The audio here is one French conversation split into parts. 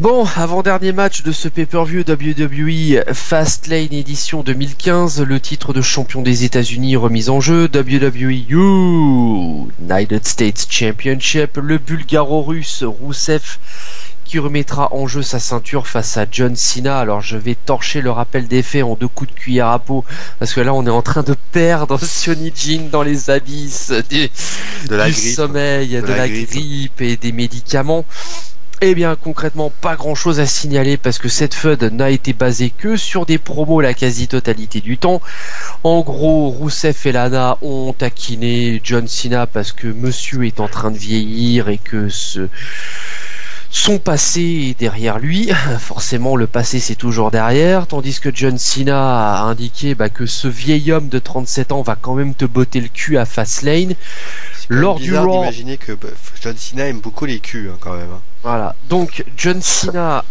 Bon, avant-dernier match de ce pay-per-view WWE Fastlane édition 2015, le titre de champion des États-Unis remis en jeu, WWE United States Championship, le bulgaro-russe Rousseff qui remettra en jeu sa ceinture face à John Cena. Alors je vais torcher le rappel des faits en 2 coups de cuillère à peau, parce que là on est en train de perdre Sonny Jin dans les abysses du sommeil, de la grippe et des médicaments. Eh bien concrètement pas grand chose à signaler parce que cette feud n'a été basée que sur des promos la quasi-totalité du temps. En gros, Rousseff et Lana ont taquiné John Cena parce que monsieur est en train de vieillir et que son passé est derrière lui. Forcément le passé c'est toujours derrière, tandis que John Cena a indiqué que ce vieil homme de 37 ans va quand même te botter le cul à Fastlane. Lors du Raw, d'imaginer que John Cena aime beaucoup les culs quand même. Voilà, donc John Cena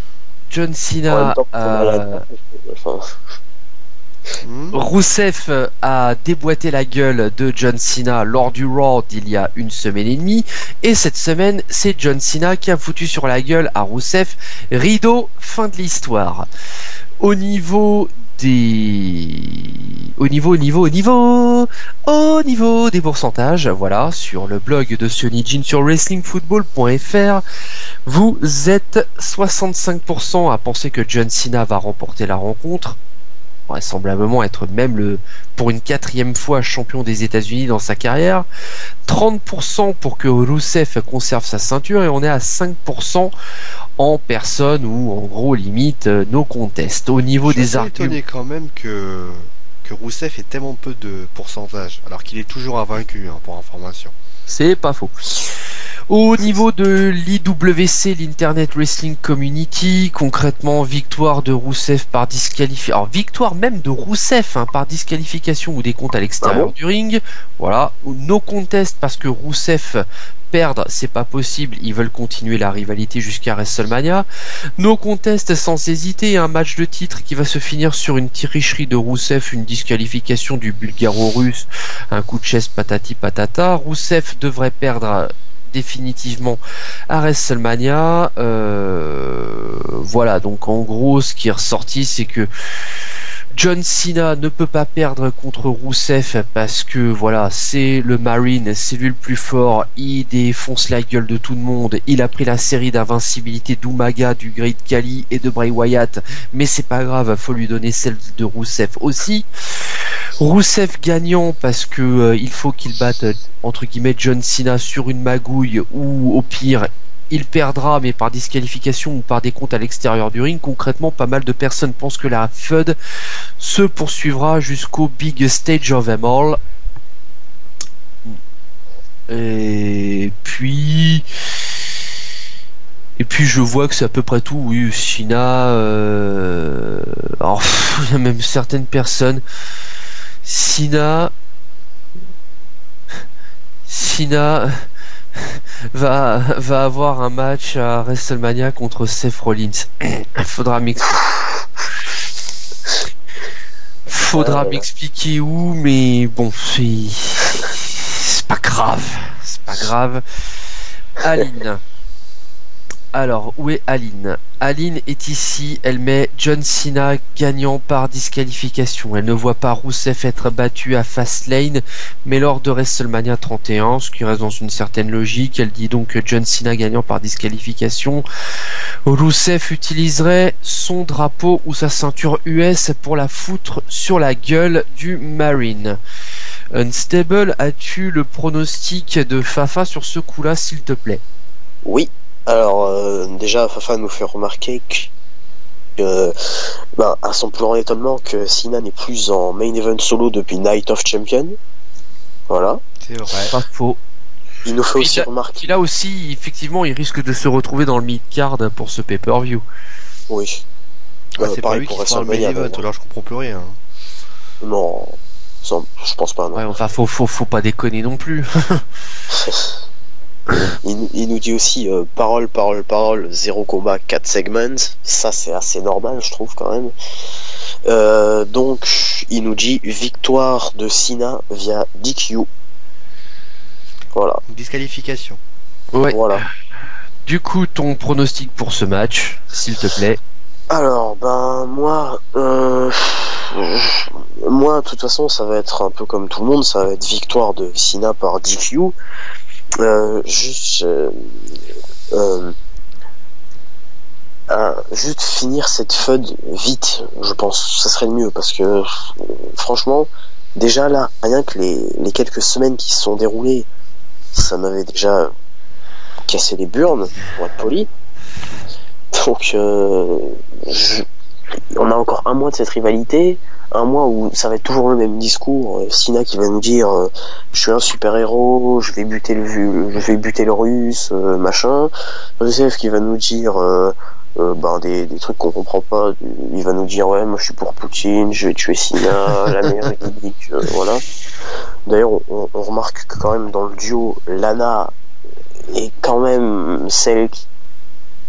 Rousseff a déboîté la gueule de John Cena lors du Raw d'il y a 1 semaine et demie, et cette semaine c'est John Cena qui a foutu sur la gueule à Rousseff. Rideau, fin de l'histoire. Au niveau des pourcentages, voilà, sur le blog de Sonny Jin sur wrestlingfootball.fr, vous êtes 65% à penser que John Cena va remporter la rencontre, vraisemblablement être même pour une 4e fois champion des États-Unis dans sa carrière, 30% pour que Rousseff conserve sa ceinture, et on est à 5% en personne ou en gros limite no contest. Au niveau des arguments, je suis étonné quand même que Rousseff ait tellement peu de pourcentage alors qu'il est toujours invaincu, pour information. C'est pas faux. Au niveau de l'IWC, l'Internet Wrestling Community, concrètement, victoire de Rousseff par disqualification. Alors, victoire même de Rousseff par disqualification ou décompte à l'extérieur du ring. Voilà. No contest parce que Rousseff perdre, c'est pas possible. Ils veulent continuer la rivalité jusqu'à WrestleMania. No contest sans hésiter. Un match de titre qui va se finir sur une tricherie de Rousseff, une disqualification du bulgaro-russe, un coup de chaise patati patata. Rousseff devrait perdre définitivement à WrestleMania. Voilà, donc en gros ce qui est ressorti, c'est que John Cena ne peut pas perdre contre Rousseff parce que voilà, c'est le Marine, c'est lui le plus fort, il défonce la gueule de tout le monde, il a pris la série d'invincibilité d'Umaga, du Great Khali et de Bray Wyatt, mais c'est pas grave, faut lui donner celle de Rousseff aussi. Rousseff gagnant parce que il faut qu'il batte entre guillemets John Cena sur une magouille, ou au pire il perdra mais par disqualification ou par décompte à l'extérieur du ring. Concrètement, pas mal de personnes pensent que la feud se poursuivra jusqu'au Big Stage of them all. Et puis je vois que c'est à peu près tout. Oui, Cena, alors il y a même certaines personnes. Cena va avoir un match à WrestleMania contre Seth Rollins. Faudra m'expliquer où, mais bon, c'est pas grave. Aline. Alors, où est Aline? Aline est ici, elle met John Cena gagnant par disqualification. Elle ne voit pas Rousseff être battu à Fastlane, mais lors de WrestleMania 31, ce qui reste dans une certaine logique. Elle dit donc que John Cena gagnant par disqualification. Rousseff utiliserait son drapeau ou sa ceinture US pour la foutre sur la gueule du Marine. Unstable, as-tu le pronostic de Fafa sur ce coup-là, s'il te plaît? Oui. Alors déjà Fafa nous fait remarquer que à son plus grand étonnement que Cena n'est plus en main event solo depuis Night of Champions. Voilà. C'est vrai. Pas faux. Il nous fait aussi remarquer. Là aussi, effectivement, il risque de se retrouver dans le mid-card pour ce pay-per-view. Oui. C'est pas lui qui sera le main event, alors je comprends plus rien. Non, je pense pas. Non. Ouais, enfin, faut pas déconner non plus. Il nous dit aussi parole, 0 combat, 4 segments. Ça c'est assez normal, je trouve quand même. Donc il nous dit victoire de Cena via DQ. Voilà. Disqualification. Ouais. Voilà. Du coup, ton pronostic pour ce match, s'il te plaît. Alors, moi, de toute façon, ça va être un peu comme tout le monde, ça va être victoire de Cena par DQ. Juste finir cette feud vite, je pense, ça serait le mieux, parce que franchement, déjà là, rien que les quelques semaines qui se sont déroulées, ça m'avait déjà cassé les burnes, pour être poli. Donc, on a encore un mois de cette rivalité, un mois où ça va être toujours le même discours. Cena qui va nous dire je suis un super héros, je vais buter le russe, machin. Rusev qui va nous dire des trucs qu'on comprend pas. Il va nous dire ouais, moi je suis pour Poutine, je vais tuer Cena, l'Amérique, voilà. D'ailleurs, on remarque que quand même dans le duo, Lana est quand même celle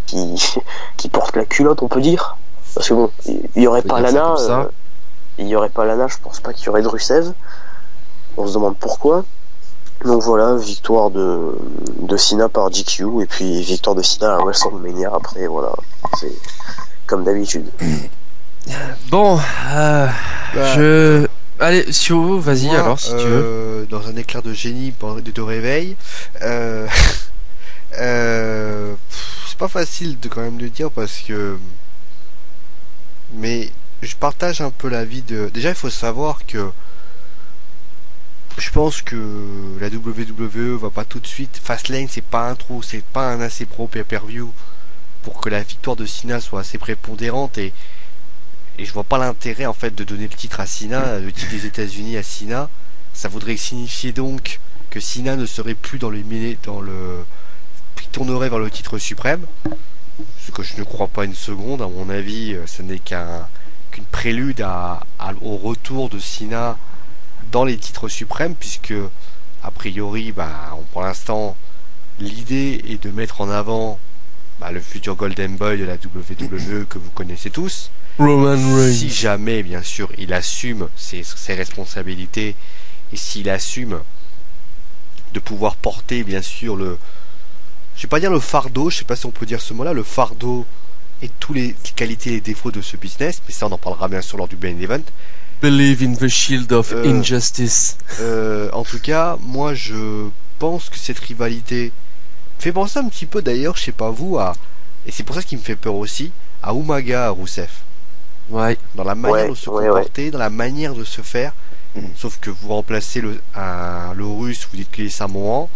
qui porte la culotte, on peut dire. Parce que bon, il y aurait pas Lana, je pense pas qu'il y aurait de Rusev. On se demande pourquoi. Donc voilà, victoire de Cena par DQ, et puis victoire de Cena à WrestleMania après, voilà. C'est comme d'habitude. Bon, allez, Sio, vas-y alors si tu veux. Dans un éclair de génie de réveil, c'est pas facile de quand même le dire parce que, mais je partage un peu l'avis de. Déjà, il faut savoir que je pense que la WWE va pas tout de suite. Fastlane, c'est pas un assez pro pay-per-view pour que la victoire de Cena soit assez prépondérante, et je vois pas l'intérêt en fait de donner le titre à Cena, le titre des États-Unis à Cena. Ça voudrait signifier donc que Cena ne serait plus qui tournerait vers le titre suprême, ce que je ne crois pas une seconde. À mon avis, ce n'est qu'une prélude au retour de Cena dans les titres suprêmes, puisque a priori, pour l'instant, l'idée est de mettre en avant le futur Golden Boy de la WWE que vous connaissez tous. Roman Reigns. Si jamais, bien sûr, il assume ses responsabilités, et s'il assume de pouvoir porter, bien sûr, je vais pas dire le fardeau, je sais pas si on peut dire ce mot-là, le fardeau et toutes les qualités et les défauts de ce business, mais ça on en parlera bien sûr lors du main event. Believe in the shield of injustice. En tout cas, moi je pense que cette rivalité fait penser un petit peu d'ailleurs, je sais pas vous, et c'est pour ça ce qui me fait peur aussi, à Umaga, à Rusev. Ouais. Dans la manière de se comporter, dans la manière de se faire. Sauf que vous remplacez le russe, vous dites qu'il est samoan.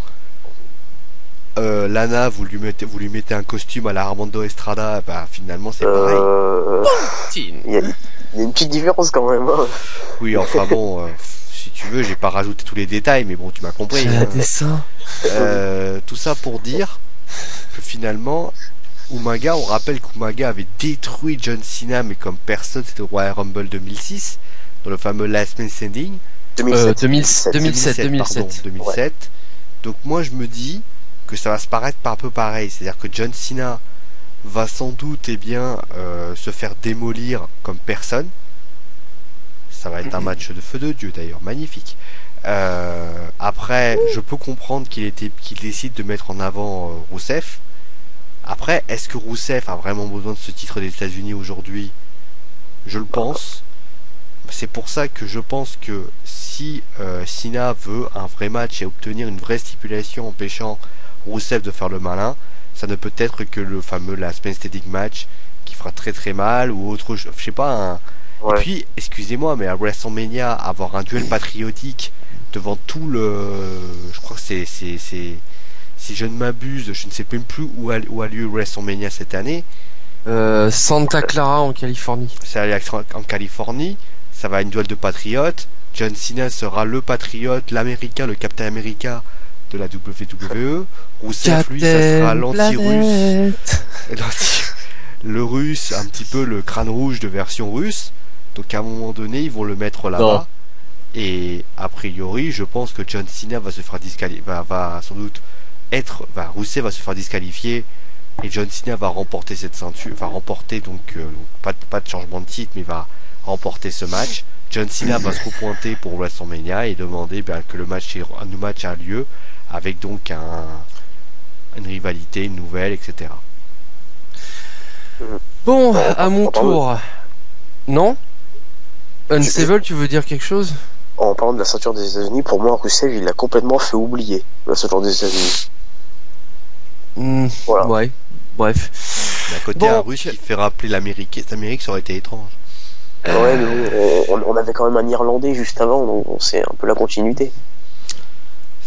Lana, vous lui mettez un costume à la Armando Estrada, finalement c'est pareil. Il y a une petite différence quand même. Hein. Oui, enfin bon, si tu veux, j'ai pas rajouté tous les détails, mais bon, tu m'as compris. J'ai un dessin. Tout ça pour dire que finalement, Umaga, on rappelle qu'Umaga avait détruit John Cena, mais comme personne, c'était au Royal Rumble 2006, dans le fameux Last Man Standing. 2007. Ouais. Donc moi je me dis que ça va se paraître un peu pareil, c'est-à-dire que John Cena va sans doute se faire démolir comme personne. Ça va être un match de feu de Dieu d'ailleurs, magnifique. Après, je peux comprendre qu'il décide de mettre en avant Rusev. Après, est-ce que Rusev a vraiment besoin de ce titre des États-Unis aujourd'hui? Je le pense. C'est pour ça que je pense que si Cena veut un vrai match et obtenir une vraie stipulation empêchant Rusev de faire le malin, ça ne peut être que le fameux Last Man Standing match qui fera très très mal, ou autre, je sais pas. Ouais. Et puis, excusez-moi, mais à WrestleMania, avoir un duel patriotique devant tout je crois que c'est si je ne m'abuse, je ne sais même plus où a lieu WrestleMania cette année. Santa Clara en Californie. C'est en Californie. Ça va être une duel de patriotes. John Cena sera le patriote, l'américain, le Captain America de la WWE. Rusev, lui, ça sera l'anti-russe. Le russe, un petit peu le crâne rouge de version russe. Donc à un moment donné, ils vont le mettre là-bas. Et a priori, je pense que John Cena va se faire disqualifier, va sans doute Rusev va se faire disqualifier, et John Cena va remporter cette ceinture, va remporter donc pas de changement de titre, mais va remporter ce match. John Cena va se repointer pour WrestleMania et demander que le match a lieu, avec donc une rivalité, une nouvelle, etc. Bon, à mon tour. Non? Unstable, tu veux dire quelque chose? En parlant de la ceinture des États-Unis, pour moi, Rusev, il l'a complètement fait oublier, la ceinture des États-Unis. Voilà. Ouais, bref. D'un côté, un Russe qui fait rappeler l'Amérique, ça aurait été étrange. Ouais, mais on avait quand même un Irlandais juste avant, donc c'est un peu la continuité.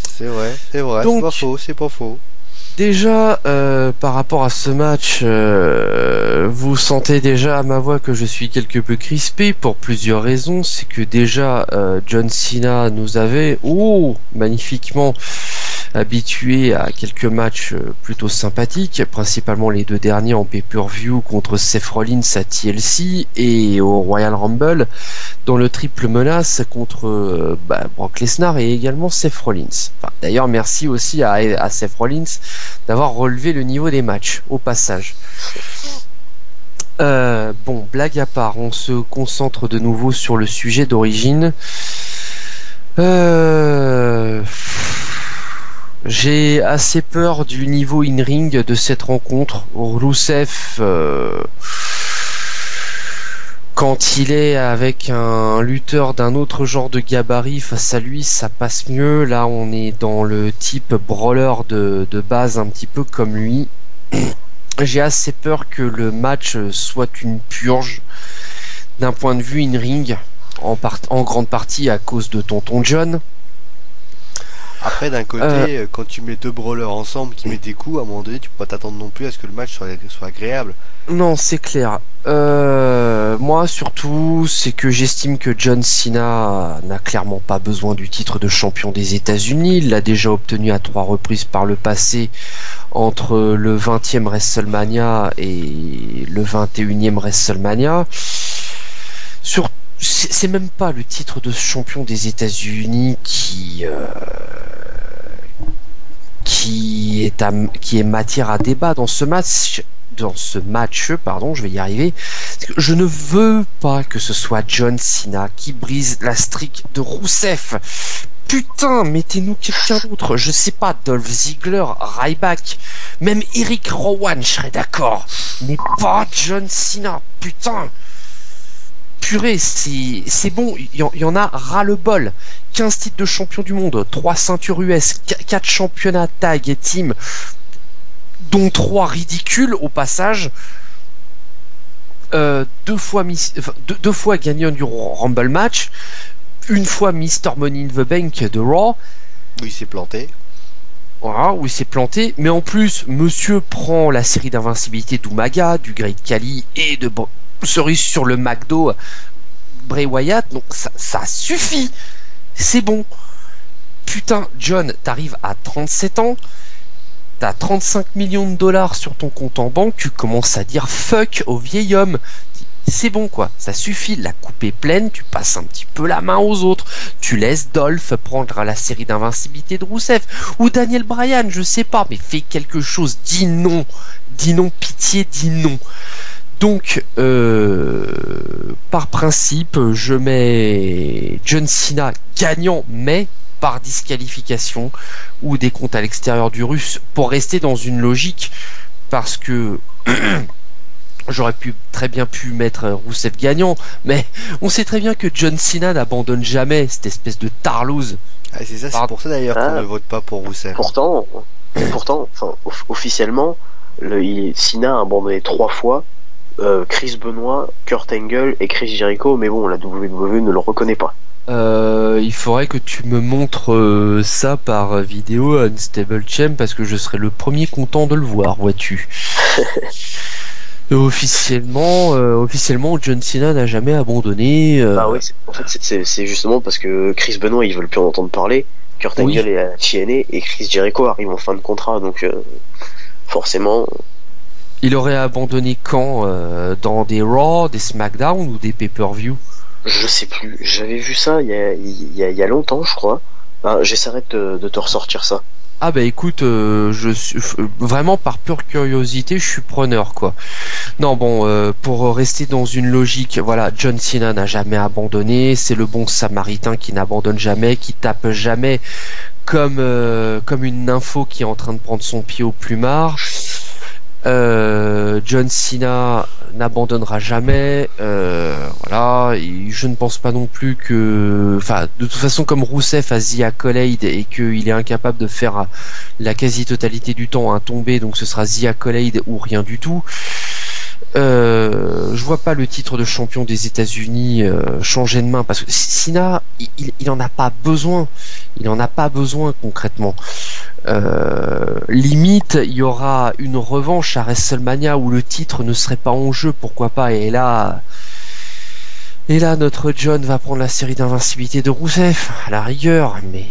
C'est vrai, donc, c'est pas faux. Déjà, par rapport à ce match, vous sentez déjà à ma voix que je suis quelque peu crispé pour plusieurs raisons. C'est que déjà, John Cena nous avait, magnifiquement habitué à quelques matchs plutôt sympathiques, principalement les 2 derniers en pay-per-view contre Seth Rollins à TLC et au Royal Rumble, dans le triple menace contre Brock Lesnar et également Seth Rollins. Enfin, d'ailleurs, merci aussi à Seth Rollins d'avoir relevé le niveau des matchs, au passage. Bon, blague à part, on se concentre de nouveau sur le sujet d'origine. J'ai assez peur du niveau in-ring de cette rencontre. Rusev, quand il est avec un lutteur d'un autre genre de gabarit face à lui, ça passe mieux. Là, on est dans le type brawler de base, un petit peu comme lui. J'ai assez peur que le match soit une purge d'un point de vue in-ring, en grande partie à cause de Tonton John. Après, d'un côté, quand tu mets 2 brawlers ensemble qui mettent des coups, à un moment donné, tu peux pas t'attendre non plus à ce que le match soit agréable. Non, c'est clair. Moi, surtout, c'est que j'estime que John Cena n'a clairement pas besoin du titre de champion des États-Unis. Il l'a déjà obtenu à 3 reprises par le passé, entre le 20e WrestleMania et le 21e WrestleMania. C'est même pas le titre de champion des États-Unis qui est matière à débat dans ce match. Je vais y arriver. Je ne veux pas que ce soit John Cena qui brise la streak de Rusev. Putain, mettez-nous quelqu'un d'autre. Je sais pas, Dolph Ziggler, Ryback, même Eric Rowan, je serais d'accord. Mais pas John Cena. Putain. Purée, c'est bon, il y en a ras-le-bol. 15 titres de champion du monde, 3 ceintures US, 4 championnats tag et team, dont 3 ridicules au passage. 2 fois gagnant du Rumble match, 1 fois Mr. Money in the Bank de Raw. Oui, il s'est planté. Voilà, où il s'est planté, mais en plus, monsieur prend la série d'invincibilité d'Umaga, du Great Khali et de cerise sur le McDo Bray Wyatt, donc ça suffit, c'est bon. Putain, John, t'arrives à 37 ans, t'as 35 millions de dollars sur ton compte en banque, tu commences à dire fuck au vieil homme. C'est bon quoi, ça suffit, la coupe est pleine, tu passes un petit peu la main aux autres, tu laisses Dolph prendre la série d'invincibilité de Rusev, ou Daniel Bryan, je sais pas, mais fais quelque chose, dis non, pitié, dis non. Donc, par principe, je mets John Cena gagnant, mais par disqualification ou des comptes à l'extérieur du Russe, pour rester dans une logique, parce que j'aurais très bien pu mettre Rusev gagnant, mais on sait très bien que John Cena n'abandonne jamais cette espèce de tarlouse. Ah, c'est pour ça d'ailleurs qu'on ne vote pas pour Rusev. Pourtant, enfin, officiellement, Cena a abandonné 3 fois. Chris Benoit, Kurt Angle et Chris Jericho, mais bon, la WWE ne le reconnaît pas. Il faudrait que tu me montres ça par vidéo Unstable Champ, parce que je serais le premier content de le voir, vois-tu. Officiellement, John Cena n'a jamais abandonné. Ah oui, en fait, c'est justement parce que Chris Benoit, ils veulent plus en entendre parler. Kurt Angle est à TNA et Chris Jericho arrive en fin de contrat, donc forcément. Il aurait abandonné quand dans des Raw, des SmackDown ou des pay-per-view? Je sais plus. J'avais vu ça il y a longtemps, je crois. J'essaierai de te ressortir ça. Ah bah écoute, vraiment par pure curiosité, je suis preneur quoi. Non bon, pour rester dans une logique, voilà, John Cena n'a jamais abandonné, c'est le bon samaritain qui n'abandonne jamais, qui tape jamais comme une nympho qui est en train de prendre son pied au plumard. John Cena n'abandonnera jamais. Voilà. Et je ne pense pas non plus que, enfin, de toute façon, comme Rousseff a The Accolade et qu'il est incapable de faire la quasi-totalité du temps un tombé, donc ce sera The Accolade ou rien du tout. Je vois pas le titre de champion des États-Unis changer de main, parce que Cena, il en a pas besoin. Il en a pas besoin concrètement. Limite, il y aura une revanche à WrestleMania où le titre ne serait pas en jeu, pourquoi pas. Et là, notre John va prendre la série d'invincibilité de Rousseff à la rigueur, mais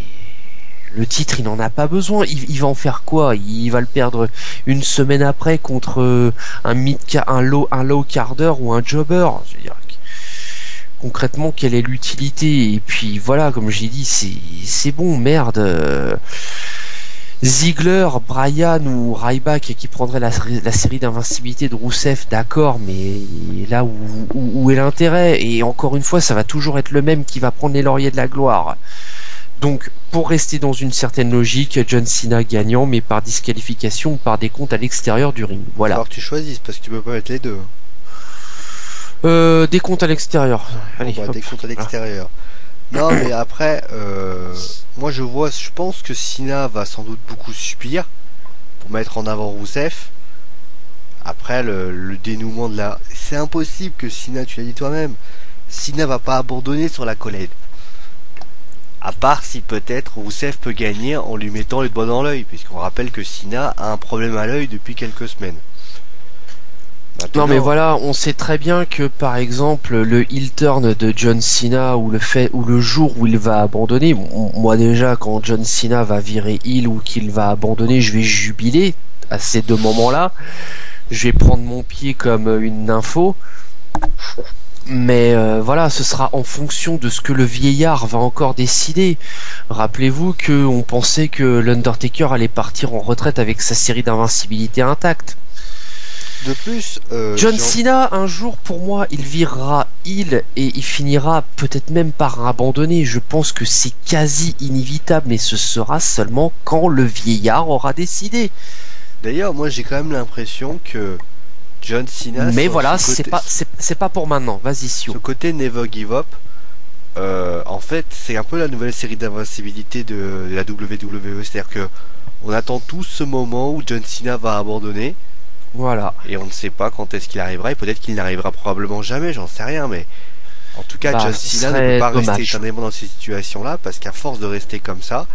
le titre, il n'en a pas besoin. Il va en faire quoi? Il va le perdre une semaine après contre un low carder ou un jobber. Je veux dire, concrètement, quelle est l'utilité? Et puis voilà, comme j'ai dit, c'est bon, merde. Ziggler, Bryan ou Ryback qui prendrait la série d'invincibilité de Rousseff, d'accord, mais là où est l'intérêt? Et encore une fois, ça va toujours être le même qui va prendre les lauriers de la gloire. Donc, pour rester dans une certaine logique, John Cena gagnant, mais par disqualification ou par décompte à l'extérieur du ring. Voilà. Alors que tu choisisses, parce que tu peux pas mettre les deux. Décompte à l'extérieur. Allez, bon, bah, décompte à l'extérieur. Non, mais après, moi je pense que Cena va sans doute beaucoup subir pour mettre en avant Rousseff. Après, le dénouement de la... C'est impossible que Cena, tu l'as dit toi-même, Cena va pas abandonner sur la collède. À part si peut-être Rousseff peut gagner en lui mettant les doigts dans l'œil, puisqu'on rappelle que Cena a un problème à l'œil depuis quelques semaines. Maintenant, non mais voilà, on sait très bien que par exemple le heel turn de John Cena ou le jour où il va abandonner, moi déjà quand John Cena va virer heel ou qu'il va abandonner, je vais jubiler à ces deux moments-là. Je vais prendre mon pied comme une nympho. Mais voilà, ce sera en fonction de ce que le vieillard va encore décider. Rappelez-vous qu'on pensait que l'Undertaker allait partir en retraite avec sa série d'invincibilité intacte. De plus, John Cena, un jour, pour moi, il virera heel et il finira peut-être même par abandonner. Je pense que c'est quasi inévitable, mais ce sera seulement quand le vieillard aura décidé. D'ailleurs, moi j'ai quand même l'impression que John Cena... Mais voilà, c'est pas pour maintenant. Vas-y, Sio. Ce côté Never Give Up, en fait, c'est un peu la nouvelle série d'invincibilité de la WWE. C'est-à-dire que on attend tous ce moment où John Cena va abandonner. Voilà. Et on ne sait pas quand est-ce qu'il arrivera, et peut-être qu'il n'arrivera probablement jamais, j'en sais rien, mais en tout cas, John Cena ne peut pas rester éternellement dans ces situations-là, parce qu'à force de rester comme ça,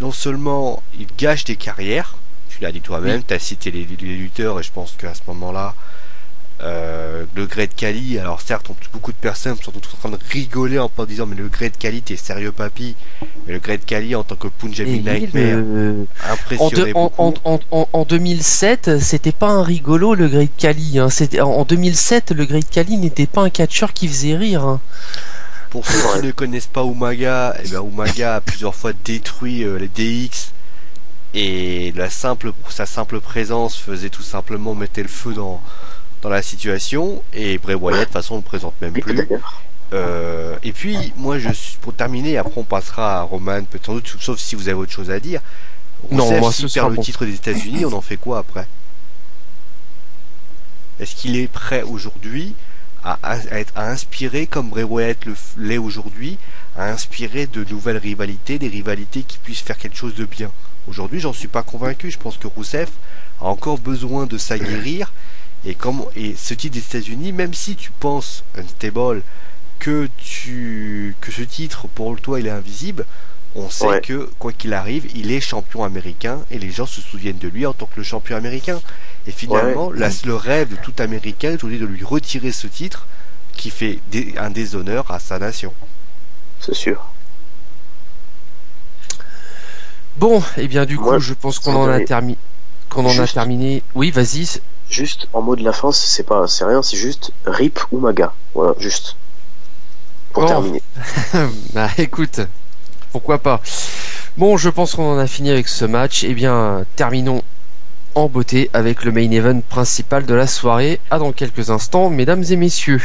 non seulement il gâche des carrières, tu l'as dit toi-même, tu as cité les lutteurs, et je pense qu'à ce moment-là, le Great Khali, alors certes, beaucoup de personnes sont en train de rigoler en disant mais le Great Khali, t'es sérieux papy? Mais le Great Khali en tant que Punjabi Nightmare impressionnait beaucoup. En 2007, c'était pas un rigolo le Great Khali. Hein. En 2007, le Great Khali n'était pas un catcheur qui faisait rire. Hein. Pour ceux qui ne connaissent pas Umaga, eh bien Umaga a plusieurs fois détruit les DX et sa simple présence faisait tout simplement mettre le feu dans la situation, et Bray Wyatt de toute façon on le présente même plus. Et puis moi pour terminer, après on passera à Roman, peut-être sans doute, sauf si vous avez autre chose à dire. Non, moi s'il perd le titre des États-Unis, on en fait quoi après? Est-ce qu'il est prêt aujourd'hui à inspirer, comme Bray Wyatt l'est aujourd'hui, à inspirer de nouvelles rivalités, des rivalités qui puissent faire quelque chose de bien? Aujourd'hui, j'en suis pas convaincu. Je pense que Rousseff a encore besoin de s'aguerrir. Et ce titre des États-Unis, même si tu penses, Unstable, que ce titre pour toi il est invisible, on sait que quoi qu'il arrive, il est champion américain et les gens se souviennent de lui en tant que le champion américain. Et finalement, le rêve de tout Américain est aujourd'hui de lui retirer ce titre qui fait un déshonneur à sa nation. C'est sûr. Bon, et bien du coup, je pense qu'on en a terminé. Oui, vas-y. Juste en mot de la fin, c'est rien, c'est juste Rip Umaga. Voilà, juste. Pour terminer. Bah écoute, pourquoi pas. Bon, je pense qu'on en a fini avec ce match. Eh bien, terminons en beauté avec le main event principal de la soirée. À dans quelques instants, mesdames et messieurs.